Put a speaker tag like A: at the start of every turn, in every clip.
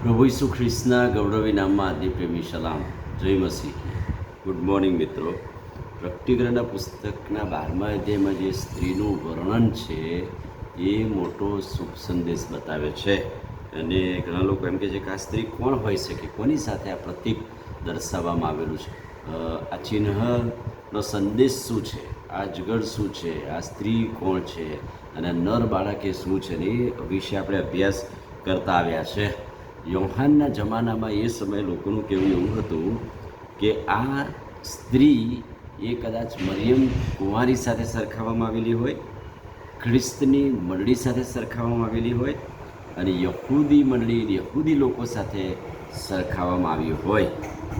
A: પ્રભુ ઈસુ ખ્રિસ્તના ગૌરવી નામમાં આદિ પ્રેમી સલામ. જય મસીહ. ગુડ મોર્નિંગ મિત્રો. પ્રકટીકરણના પુસ્તકના 12મા અધ્યાયમાં જે સ્ત્રીનું વર્ણન છે એ મોટો શુભ સંદેશ બતાવે છે. અને ઘણા લોકો એમ કહે છે કે આ સ્ત્રી કોણ હોઈ શકે, કોની સાથે આ પ્રતીક દર્શાવવામાં આવેલું છે, આ ચિહ્નનો સંદેશ શું છે, આ અજગર શું છે, આ સ્ત્રી કોણ છે અને નર બાળકે શું છે, ને એ વિશે આપણે અભ્યાસ કરતા આવ્યા છે. યોહાનના જમાનામાં એ સમયે લોકોનું કહેવું એવું હતું કે આ સ્ત્રી એ કદાચ મરિયમ કુંવારી સાથે સરખાવવામાં આવેલી હોય, ખ્રિસ્તની મંડળી સાથે સરખાવવામાં આવેલી હોય અને યહૂદી મંડળી યહૂદી લોકો સાથે સરખાવવામાં આવી હોય.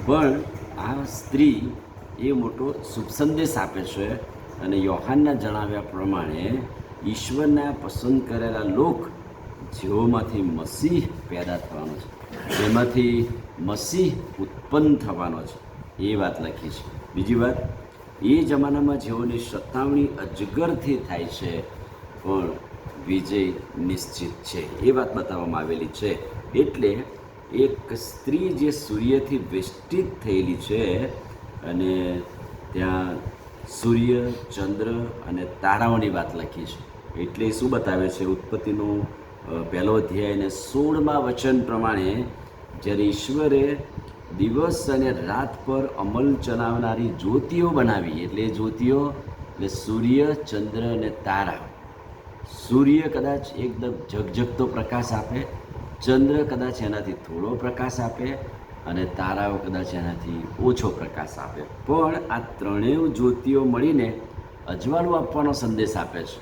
A: પણ આ સ્ત્રી એ મોટો શુભ સંદેશ આપે છે અને યોહાનના જણાવ્યા પ્રમાણે ઈશ્વરના પસંદ કરેલા લોક જેઓમાંથી મસીહ પેદા થવાનો છે, જેમાંથી મસીહ ઉત્પન્ન થવાનો છે, એ વાત લખી છે. બીજી વાત, એ જમાનામાં જેઓની સતાવણી અજગરથી થાય છે પણ વિજય નિશ્ચિત છે, એ વાત બતાવવામાં આવેલી છે. એટલે એક સ્ત્રી જે સૂર્યથી વેષ્ટિત થયેલી છે અને ત્યાં સૂર્ય, ચંદ્ર અને તારાઓની વાત લખી છે. એટલે શું બતાવે છે? ઉત્પત્તિનું 1 અધ્યાય અને 16મા વચન પ્રમાણે જ્યારે ઈશ્વરે દિવસ અને રાત પર અમલ ચલાવનારી જ્યોતિઓ બનાવી, એટલે એ જ્યોતિઓ એટલે સૂર્ય, ચંદ્ર અને તારા. સૂર્ય કદાચ એકદમ ઝગઝગતો પ્રકાશ આપે, ચંદ્ર કદાચ એનાથી થોડો પ્રકાશ આપે અને તારાઓ કદાચ એનાથી ઓછો પ્રકાશ આપે. પણ આ ત્રણેય જ્યોતિઓ મળીને અજવાળું આપવાનો સંદેશ આપે છે,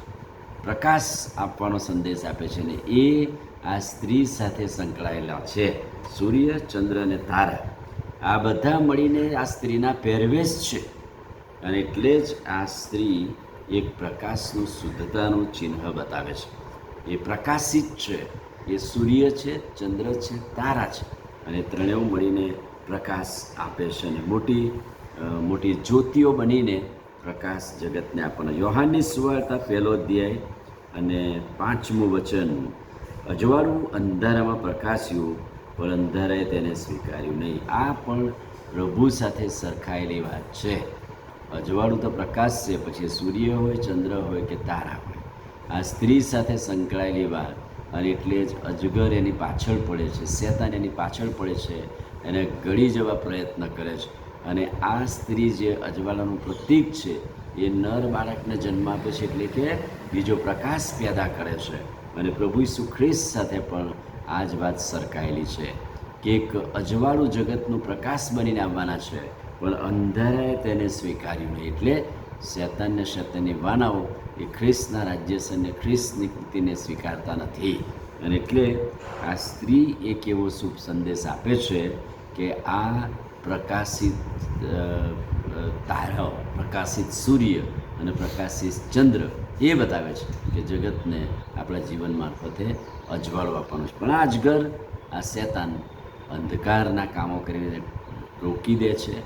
A: પ્રકાશ આપવાનો સંદેશ આપે છે. ને એ આ સ્ત્રી સાથે સંકળાયેલા છે. સૂર્ય, ચંદ્ર અને તારા આ બધા મળીને આ સ્ત્રીના પહેરવેશ છે. અને એટલે જ આ સ્ત્રી એક પ્રકાશનું, શુદ્ધતાનું ચિહ્ન બતાવે છે. એ પ્રકાશિત છે, એ સૂર્ય છે, ચંદ્ર છે, તારા છે અને ત્રણેય મળીને પ્રકાશ આપે છે અને મોટી મોટી જ્યોતિઓ બનીને પ્રકાશ જગતને આપવાનો. યોહાનની સુવાર્તા 1 અધ્યાય અને 5મું વચન, અજવાળું અંધારામાં પ્રકાશ્યું પણ અંધારાએ તેને સ્વીકાર્યું નહીં. આ પણ પ્રભુ સાથે સરખાયેલી વાત છે. અજવાળું તો પ્રકાશ છે, પછી સૂર્ય હોય, ચંદ્ર હોય કે તારા હોય, આ સ્ત્રી સાથે સંકળાયેલી વાત. અને એટલે જ અજગર એની પાછળ પડે છે, શેતાન એની પાછળ પડે છે, એને ગળી જવા પ્રયત્ન કરે છે. અને આ સ્ત્રી જે અજવાળાનું પ્રતીક છે એ નર બાળકને જન્મ આપે છે, એટલે કે બીજો પ્રકાશ પેદા કરે છે. અને પ્રભુ ઈસુ ખ્રિસ્ત સાથે પણ આ જ વાત સરખાયેલી છે કે એક અજવાળું જગતનું પ્રકાશ બનીને આવવાના છે, પણ અંધારાએ તેને સ્વીકાર્યું નહીં. એટલે શેતાનને, શેતાનની વાનાઓ એ ખ્રિસ્તના રાજ્યસને, ખ્રિસ્તની કૃતિને સ્વીકારતા નથી. અને એટલે આ સ્ત્રી એક એવો શુભ સંદેશ આપે છે કે આ પ્રકાશિત તારાઓ, પ્રકાશિત સૂર્ય અને પ્રકાશિત ચંદ્ર એ બતાવે છે કે જગતને આપણા જીવન મારફતે અજવાળું આપવાનું છે. પણ આ અજગર, આ શેતાન અંધકારના કામો કરીને રોકી દે છે,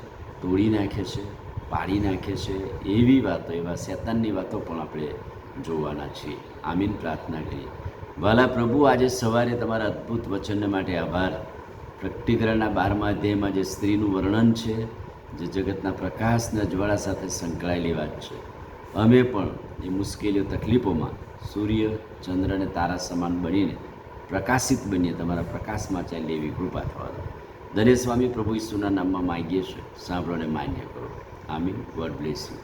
A: તોડી નાખે છે, પાડી નાખે છે. એવી વાતો, એવા શેતાનની વાતો પણ આપણે જોવાના છીએ. આમીન. પ્રાર્થના કરીએ. ભલા પ્રભુ, આજે સવારે તમારા અદ્ભુત વચન માટે આભાર. પ્રકટીકરણના 12મા અધ્યાયમાં જે સ્ત્રીનું વર્ણન છે, જે જગતના પ્રકાશના જ્વાળા સાથે સંકળાયેલી વાત છે, અમે પણ એ મુશ્કેલીઓ, તકલીફોમાં સૂર્ય, ચંદ્ર અને તારા સમાન બનીને પ્રકાશિત બનીએ. તમારા પ્રકાશમાં ચાલીએ એવી કૃપા થવા દો. ધન્ય સ્વામી પ્રભુ ઈસુના નામમાં માગીએ છીએ, સાંભળો અને માન્ય કરો. આમીન. God bless you.